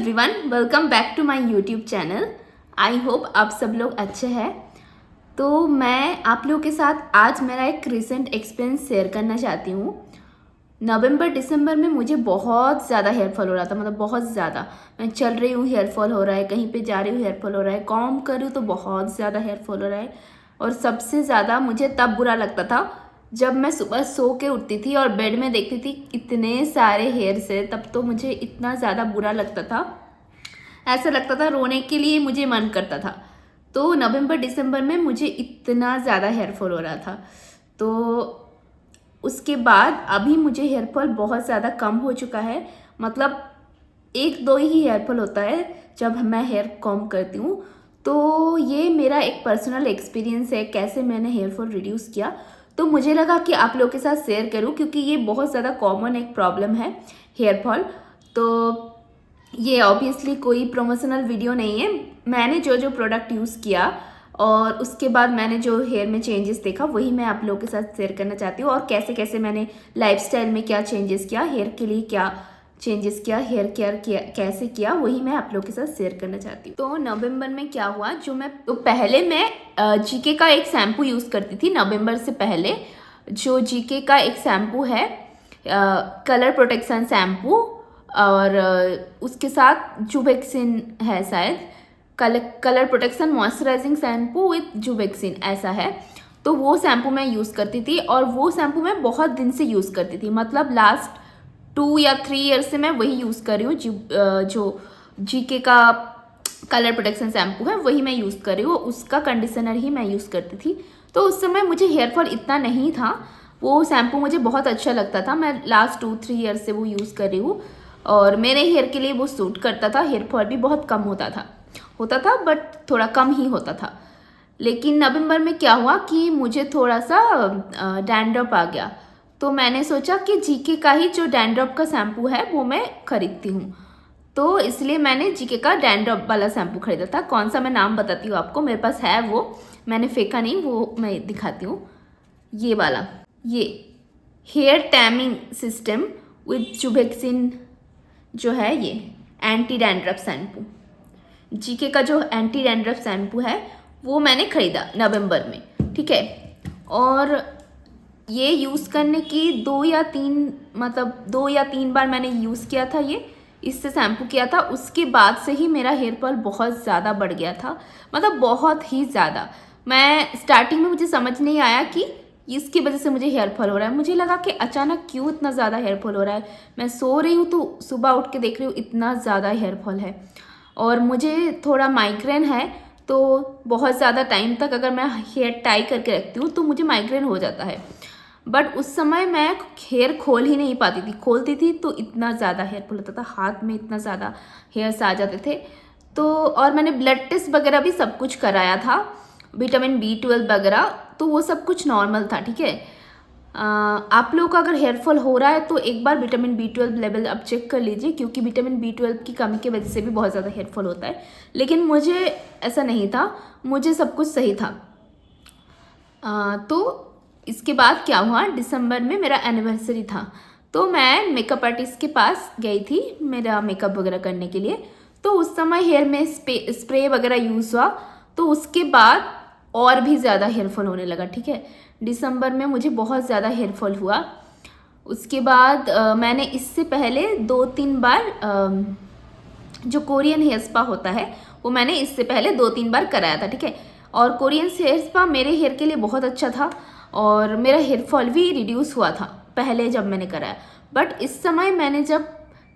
Everyone, welcome back to my YouTube channel. I hope आप सब लोग अच्छे हैं। तो मैं आप लोगों के साथ आज मेरा एक रिसेंट एक्सपीरियंस शेयर करना चाहती हूँ। नवंबर दिसंबर में मुझे बहुत ज़्यादा हेयर फॉल हो रहा था, मतलब बहुत ज़्यादा। मैं चल रही हूँ हेयर फॉल हो रहा है, कहीं पे जा रही हूँ हेयर फॉल हो रहा है, कॉम्ब कर रही हूँ तो बहुत ज़्यादा हेयर फॉल हो रहा है। और सबसे ज़्यादा मुझे तब बुरा लगता था जब मैं सुबह सो के उठती थी और बेड में देखती थी इतने सारे हेयर्स है। तब तो मुझे इतना ज़्यादा बुरा लगता था, ऐसा लगता था रोने के लिए मुझे मन करता था। तो नवंबर दिसंबर में मुझे इतना ज़्यादा हेयर फॉल हो रहा था। तो उसके बाद अभी मुझे हेयर फॉल बहुत ज़्यादा कम हो चुका है, मतलब एक दो ही हेयर फॉल होता है जब मैं हेयर कॉम्ब करती हूँ। तो ये मेरा एक पर्सनल एक्सपीरियंस है कैसे मैंने हेयर फॉल रिड्यूस किया। तो मुझे लगा कि आप लोगों के साथ शेयर करूँ, क्योंकि ये बहुत ज़्यादा कॉमन एक प्रॉब्लम है हेयर फॉल। तो ये ऑब्वियसली कोई प्रमोशनल वीडियो नहीं है। मैंने जो जो प्रोडक्ट यूज़ किया और उसके बाद मैंने जो हेयर में चेंजेस देखा वही मैं आप लोगों के साथ शेयर करना चाहती हूँ। और कैसे कैसे मैंने लाइफस्टाइल में क्या चेंजेस किया, हेयर के लिए क्या चेंजेस किया, हेयर केयर किया कैसे किया, वही मैं आप लोगों के साथ शेयर करना चाहती हूँ। तो नवंबर में क्या हुआ, पहले मैं जीके का एक शैम्पू यूज़ करती थी। नवंबर से पहले जो जीके का एक शैम्पू है, कलर प्रोटेक्शन शैम्पू, और उसके साथ जुबेक्सिन है शायद, colour protection moisturising shampoo with जुबेक्सिन ऐसा है। तो वो शैम्पू मैं यूज़ करती थी और वो शैम्पू मैं बहुत दिन से यूज़ करती थी, मतलब लास्ट 2 या 3 ईयर्स से मैं वही यूज़ कर रही हूँ। जो जीके का कलर प्रोटेक्शन शैम्पू है वही मैं यूज़ कर रही हूँ, उसका कंडीशनर ही मैं यूज़ करती थी। तो उस समय मुझे हेयर फॉल इतना नहीं था, वो शैम्पू मुझे बहुत अच्छा लगता था। मैं लास्ट 2-3 ईयर्स से वो यूज़ कर रही हूँ और मेरे हेयर के लिए वो सूट करता था। हेयर फॉल भी बहुत कम होता था बट थोड़ा कम ही होता था। लेकिन नवंबर में क्या हुआ कि मुझे थोड़ा सा डैंड्रफ आ गया। तो मैंने सोचा कि जीके का ही जो डैंड्रफ का शैम्पू है वो मैं खरीदती हूँ। तो इसलिए मैंने जीके का डैंड्रफ वाला शैम्पू खरीदा था। कौन सा मैं नाम बताती हूँ आपको, मेरे पास है वो, मैंने फेंका नहीं, वो मैं दिखाती हूँ। ये वाला, ये हेयर टैमिंग सिस्टम विथ जुबेक्सिन जो है, ये एंटी डैंड्रफ शैम्पू, जीके का जो एंटी डैंड्रफ शैम्पू है वो मैंने खरीदा नवंबर में, ठीक है। और ये यूज़ करने की 2 या 3 बार मैंने यूज़ किया था, ये इससे शैम्पू किया था। उसके बाद से ही मेरा हेयर फॉल बहुत ज़्यादा बढ़ गया था, मतलब बहुत ही ज़्यादा। मैं स्टार्टिंग में मुझे समझ नहीं आया कि इसकी वजह से मुझे हेयर फॉल हो रहा है। मुझे लगा कि अचानक क्यों इतना ज़्यादा हेयर फॉल हो रहा है। मैं सो रही हूँ तो सुबह उठ के देख रही हूँ इतना ज़्यादा हेयर फॉल है। और मुझे थोड़ा माइग्रेन है, तो बहुत ज़्यादा टाइम तक अगर मैं हेयर टाई करके रखती हूँ तो मुझे माइग्रेन हो जाता है। बट उस समय मैं हेयर खोल ही नहीं पाती थी, खोलती थी तो इतना ज़्यादा हेयर फॉल होता था, हाथ में इतना ज़्यादा हेयर्स आ जाते थे। तो और मैंने ब्लड टेस्ट वगैरह भी सब कुछ कराया था, विटामिन B12 वगैरह, तो वो सब कुछ नॉर्मल था, ठीक है। आप लोगों का अगर हेयर फॉल हो रहा है तो एक बार विटामिन B12 लेवल आप चेक कर लीजिए, क्योंकि विटामिन B12 की कमी की वजह से भी बहुत ज़्यादा हेयर फॉल होता है। लेकिन मुझे ऐसा नहीं था, मुझे सब कुछ सही था। तो इसके बाद क्या हुआ, दिसंबर में मेरा एनिवर्सरी था, तो मैं मेकअप आर्टिस्ट के पास गई थी मेरा मेकअप वगैरह करने के लिए। तो उस समय हेयर में स्प्रे वगैरह यूज़ हुआ, तो उसके बाद और भी ज़्यादा हेयर फॉल होने लगा, ठीक है। दिसंबर में मुझे बहुत ज़्यादा हेयर फॉल हुआ। उसके बाद मैंने इससे पहले 2-3 बार जो कोरियन हेयर स्पा होता है वो मैंने इससे पहले 2-3 बार कराया था, ठीक है। और कोरियन हेयर स्पा मेरे हेयर के लिए बहुत अच्छा था और मेरा हेयर फॉल भी रिड्यूस हुआ था पहले जब मैंने कराया। बट इस समय मैंने जब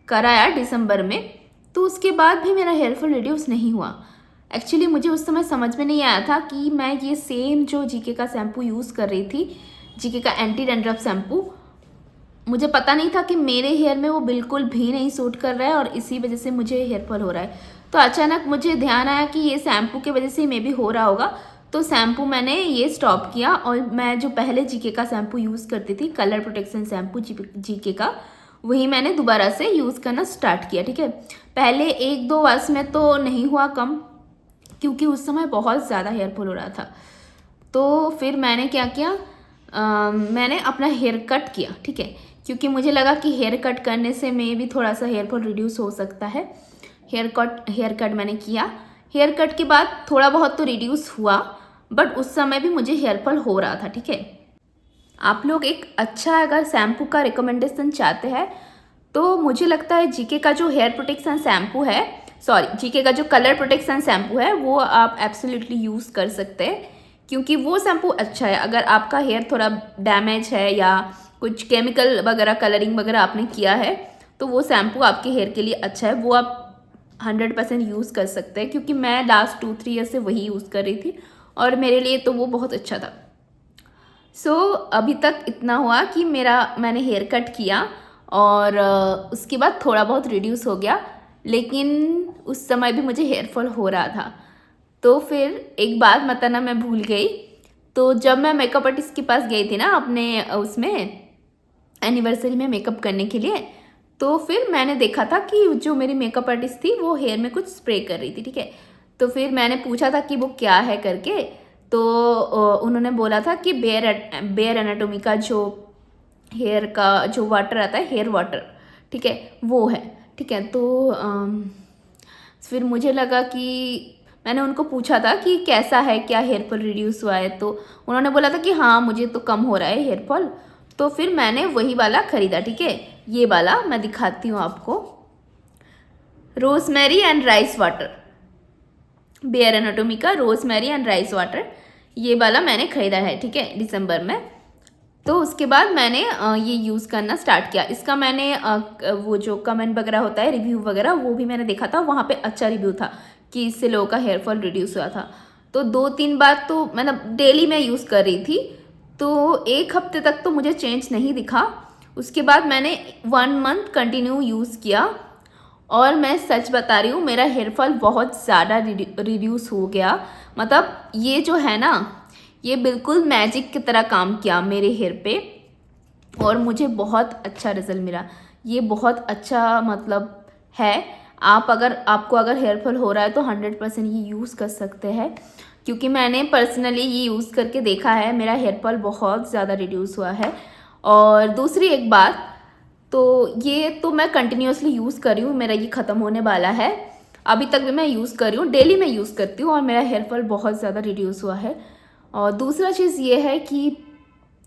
कराया दिसंबर में, तो उसके बाद भी मेरा हेयर फॉल रिड्यूस नहीं हुआ। एक्चुअली मुझे उस समय समझ में नहीं आया था कि मैं ये सेम जो जीके का शैम्पू यूज़ कर रही थी, जीके का एंटी डैंड्रफ शैम्पू, मुझे पता नहीं था कि मेरे हेयर में वो बिल्कुल भी नहीं सूट कर रहा है और इसी वजह से मुझे हेयर फॉल हो रहा है। तो अचानक मुझे ध्यान आया कि ये शैम्पू की वजह से मे भी हो रहा होगा। तो शैम्पू मैंने ये स्टॉप किया और मैं जो पहले जीके का शैम्पू यूज़ करती थी, कलर प्रोटेक्शन शैम्पू जीके का, वही मैंने दोबारा से यूज़ करना स्टार्ट किया, ठीक है। पहले 1-2 वॉश में तो नहीं हुआ कम, क्योंकि उस समय बहुत ज़्यादा हेयर फॉल हो रहा था। तो फिर मैंने क्या किया, मैंने अपना हेयर कट किया, ठीक है, क्योंकि मुझे लगा कि हेयर कट करने से मे भी थोड़ा सा हेयर फॉल रिड्यूस हो सकता है। हेयर कट मैंने किया। हेयर कट के बाद थोड़ा बहुत तो रिड्यूस हुआ, बट उस समय भी मुझे हेयर फॉल हो रहा था। ठीक है, आप लोग एक अच्छा अगर शैम्पू का रिकमेंडेशन चाहते हैं तो मुझे लगता है जीके का जो हेयर प्रोटेक्शन शैम्पू है, जीके का जो कलर प्रोटेक्शन शैम्पू है वो आप एब्सोल्युटली यूज़ कर सकते हैं, क्योंकि वो शैम्पू अच्छा है। अगर आपका हेयर थोड़ा डैमेज है या कुछ केमिकल वगैरह कलरिंग वगैरह आपने किया है तो वो शैम्पू आपके हेयर के लिए अच्छा है, वो आप 100% यूज़ कर सकते हैं। क्योंकि मैं लास्ट 2-3 ईयर से वही यूज़ कर रही थी और मेरे लिए तो वो बहुत अच्छा था। अभी तक इतना हुआ कि मैंने हेयर कट किया और उसके बाद थोड़ा बहुत रिड्यूस हो गया, लेकिन उस समय भी मुझे हेयर फॉल हो रहा था। तो फिर एक बात बताना मैं भूल गई। तो जब मैं मेकअप आर्टिस्ट के पास गई थी ना अपने उसमें एनिवर्सरी में मेकअप करने के लिए, तो फिर मैंने देखा था कि जो मेरी मेकअप आर्टिस्ट थी वो हेयर में कुछ स्प्रे कर रही थी। ठीक है, तो फिर मैंने पूछा था कि वो क्या है करके, तो उन्होंने बोला था कि बेयर एनाटोमी का जो हेयर का जो वाटर आता है, हेयर वाटर, ठीक है, वो है। ठीक है, तो फिर मुझे लगा कि मैंने उनको पूछा था कि कैसा है, क्या हेयर फॉल रिड्यूस हुआ है, तो उन्होंने बोला था कि हाँ मुझे तो कम हो रहा है हेयर फॉल। तो फिर मैंने वही वाला ख़रीदा। ठीक है, ये वाला मैं दिखाती हूँ आपको, rosemary and rice water, Bare Anatomy का रोजमेरी एंड राइस वाटर, ये वाला मैंने ख़रीदा है। ठीक है, दिसंबर में। तो उसके बाद मैंने ये यूज़ करना स्टार्ट किया। इसका मैंने वो जो कमेंट वगैरह होता है, रिव्यू वगैरह, वो भी मैंने देखा था, वहाँ पे अच्छा रिव्यू था कि इससे लोगों का हेयर फॉल रिड्यूस हुआ था। तो 2-3 बार तो मतलब डेली मैं यूज़ कर रही थी, तो 1 हफ्ते तक तो मुझे चेंज नहीं दिखा। उसके बाद मैंने 1 मंथ कंटिन्यू यूज़ किया और मैं सच बता रही हूँ, मेरा हेयर फॉल बहुत ज़्यादा रिड्यूस हो गया। मतलब ये जो है ना, ये बिल्कुल मैजिक की तरह काम किया मेरे हेयर पे और मुझे बहुत अच्छा रिजल्ट मिला। ये बहुत अच्छा मतलब है। आपको अगर हेयर फॉल हो रहा है तो 100% ये यूज़ कर सकते हैं, क्योंकि मैंने पर्सनली ये यूज़ करके देखा है, मेरा हेयर फॉल बहुत ज़्यादा रिड्यूस हुआ है। और दूसरी एक बात, तो ये तो मैं कंटिन्यूसली यूज़ कर रही हूँ, मेरा ये ख़त्म होने वाला है। अभी तक भी मैं यूज़ कर रही हूँ, डेली मैं यूज़ करती हूँ और मेरा हेयर फॉल बहुत ज़्यादा रिड्यूस हुआ है। और दूसरा चीज़ ये है कि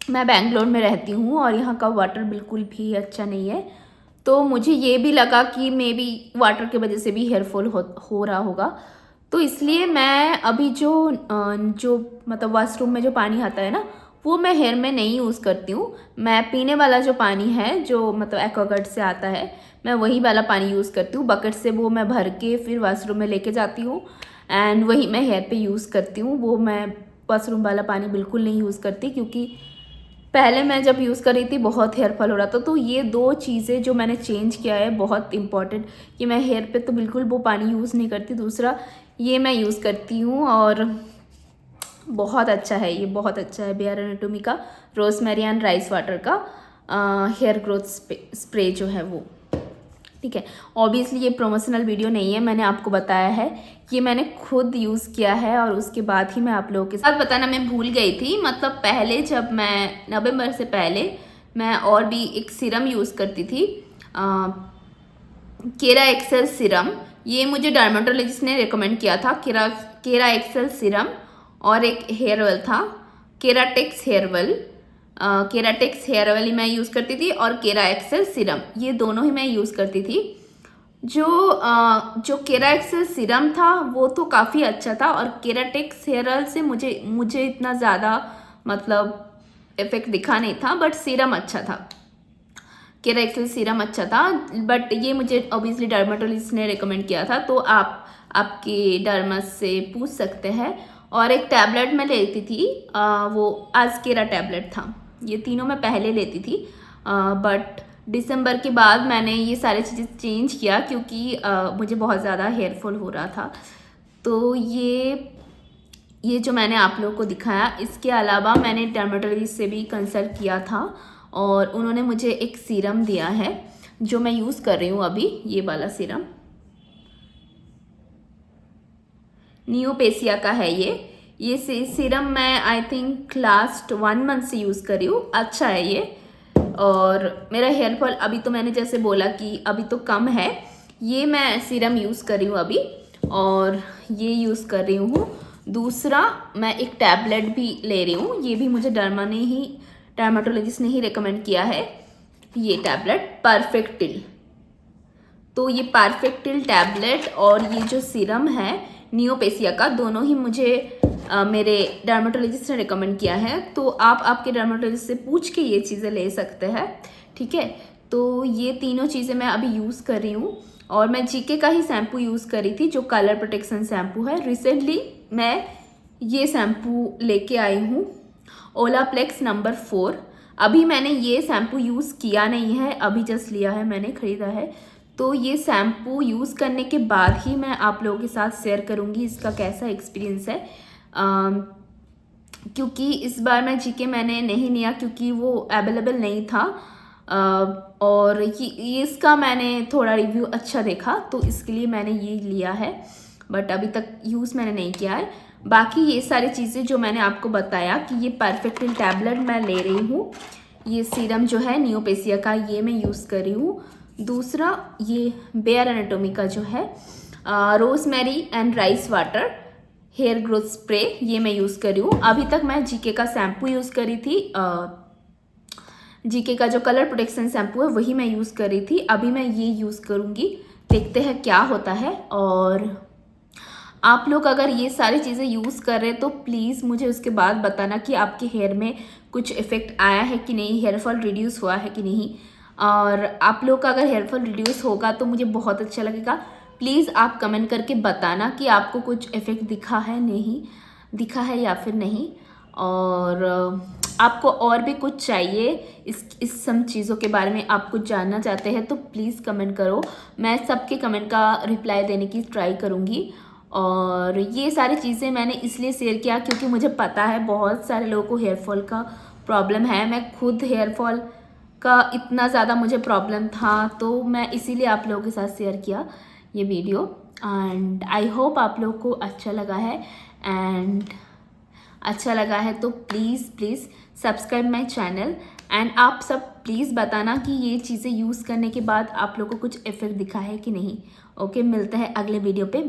मैं बेंगलोर में रहती हूँ और यहाँ का वाटर बिल्कुल भी अच्छा नहीं है, तो मुझे ये भी लगा कि मे बी वाटर की वजह से भी हेयर फॉल हो रहा होगा। तो इसलिए मैं अभी जो मतलब वॉशरूम में जो पानी आता है ना, वो मैं हेयर में नहीं यूज़ करती हूँ। मैं पीने वाला जो पानी है, जो मतलब एक्वागार्ड से आता है, मैं वही वाला पानी यूज़ करती हूँ। बकेट से वो मैं भर के फिर वॉशरूम में लेके जाती हूँ एंड वही मैं हेयर पे यूज़ करती हूँ। वो मैं वॉशरूम वाला पानी बिल्कुल नहीं यूज़ करती, क्योंकि पहले मैं जब यूज़ कर रही थी बहुत हेयर फॉल हो रहा था। तो ये 2 चीज़ें जो मैंने चेंज किया है बहुत इंपॉर्टेंट, कि मैं हेयर पे तो बिल्कुल वो पानी यूज़ नहीं करती, दूसरा ये मैं यूज़ करती हूँ और बहुत अच्छा है। ये बहुत अच्छा है, बेयर एनाटोमी का रोजमेरी एंड राइस वाटर का हेयर ग्रोथ स्प्रे जो है वो। ठीक है, ऑब्वियसली ये प्रमोशनल वीडियो नहीं है, मैंने आपको बताया है, ये मैंने खुद यूज़ किया है और उसके बाद ही मैं आप लोगों के साथ बताना मैं भूल गई थी। मतलब पहले जब मैं नवंबर से पहले मैं और भी एक सीरम यूज़ करती थी, केरा एक्सेल सीरम। ये मुझे डर्मेटोलॉजिस्ट ने रिकमेंड किया था, केरा एक्सेल सीरम, और एक हेयर ऑयल था केराटेक्स हेयर ऑयल। केराटेक्स हेयर ऑयल मैं यूज़ करती थी और केरा एक्सेल सीरम, ये दोनों ही मैं यूज़ करती थी। जो केरा एक्सेल सीरम था वो तो काफ़ी अच्छा था और केराटेक्स हेयर ऑयल से मुझे इतना ज़्यादा मतलब इफेक्ट दिखा नहीं था, बट सीरम अच्छा था, केरा एक्सेल सीरम अच्छा था। बट ये मुझे ऑब्वियसली डर्मेटोलॉजिस्ट ने रिकमेंड किया था, तो आपके डर्मस से पूछ सकते हैं। और एक टैबलेट मैं लेती थी, वो आजकेरा टैबलेट था। ये तीनों मैं पहले लेती थी, बट दिसंबर के बाद मैंने ये सारी चीज़ें चेंज किया, क्योंकि मुझे बहुत ज़्यादा हेयर फॉल हो रहा था। तो ये जो मैंने आप लोगों को दिखाया, इसके अलावा मैंने डर्मेटोलॉजिस्ट से भी कंसल्ट किया था और उन्होंने मुझे एक सीरम दिया है जो मैं यूज़ कर रही हूँ अभी, ये वाला सीरम नियोपेसिया का है। ये सीरम मैं आई थिंक लास्ट 1 मंथ से यूज़ कर रही हूँ, अच्छा है ये। और मेरा हेयर फॉल अभी तो मैंने जैसे बोला कि अभी तो कम है, ये मैं सीरम यूज़ कर रही हूँ अभी, और ये यूज़ कर रही हूँ। दूसरा मैं एक टैबलेट भी ले रही हूँ, ये भी मुझे डर्माटोलॉजिस्ट ने ही रिकमेंड किया है, ये टैबलेट परफेक्टिल। तो ये परफेक्टिल टैबलेट और ये जो सीरम है नियोपेसिया का, दोनों ही मुझे मेरे डर्माटोलॉजिस्ट ने रिकमेंड किया है। तो आप आपके डर्माटोलॉजिस्ट से पूछ के ये चीज़ें ले सकते हैं, ठीक है। तो ये तीनों चीज़ें मैं अभी यूज़ कर रही हूँ, और मैं जीके का ही शैम्पू यूज़ कर रही थी जो कलर प्रोटेक्शन शैम्पू है। रिसेंटली मैं ये शैम्पू लेके आई हूँ, ओलाप्लेक्स नंबर 4। अभी मैंने ये शैम्पू यूज़ किया नहीं है, अभी जस्ट लिया है, मैंने ख़रीदा है। तो ये शैम्पू यूज़ करने के बाद ही मैं आप लोगों के साथ शेयर करूँगी इसका कैसा एक्सपीरियंस है। क्योंकि इस बार मैं जीके मैंने नहीं लिया क्योंकि वो अवेलेबल नहीं था, और ये इसका मैंने थोड़ा रिव्यू अच्छा देखा तो इसके लिए मैंने ये लिया है, बट अभी तक यूज़ मैंने नहीं किया है। बाकी ये सारी चीज़ें जो मैंने आपको बताया कि ये परफेक्टिल टैबलेट मैं ले रही हूँ, ये सीरम जो है नियोपेसिया का ये मैं यूज़ कर रही हूँ। दूसरा ये बेयर एनाटोमी का जो है rosemary and rice water hair growth spray, ये मैं यूज़ कर रही हूँ। अभी तक मैं जीके का शैम्पू यूज़ करी थी, जीके का जो कलर प्रोटेक्शन शैम्पू है वही मैं यूज़ कर रही थी। अभी मैं ये यूज़ करूँगी, देखते हैं क्या होता है। और आप लोग अगर ये सारी चीज़ें यूज़ कर रहे हैं तो प्लीज़ मुझे उसके बाद बताना कि आपके हेयर में कुछ इफ़ेक्ट आया है कि नहीं, हेयर फॉल रिड्यूस हुआ है कि नहीं। और आप लोग का अगर हेयर फॉल रिड्यूस होगा तो मुझे बहुत अच्छा लगेगा। प्लीज़ आप कमेंट करके बताना कि आपको कुछ इफ़ेक्ट दिखा है, नहीं दिखा है या फिर नहीं। और आपको और भी कुछ चाहिए इस सब चीज़ों के बारे में आप कुछ जानना चाहते हैं तो प्लीज़ कमेंट करो, मैं सबके कमेंट का रिप्लाई देने की ट्राई करूँगी। और ये सारी चीज़ें मैंने इसलिए शेयर किया क्योंकि मुझे पता है बहुत सारे लोगों को हेयर फॉल का प्रॉब्लम है। मैं खुद हेयर फॉल का इतना ज़्यादा मुझे प्रॉब्लम था, तो मैं इसीलिए आप लोगों के साथ शेयर किया ये वीडियो। एंड आई होप आप लोगों को अच्छा लगा है, एंड अच्छा लगा है तो please subscribe my channel. And आप सब प्लीज़ बताना कि ये चीज़ें यूज़ करने के बाद आप लोगों को कुछ इफ़ेक्ट दिखा है कि नहीं। ओके, मिलते हैं अगले वीडियो पे।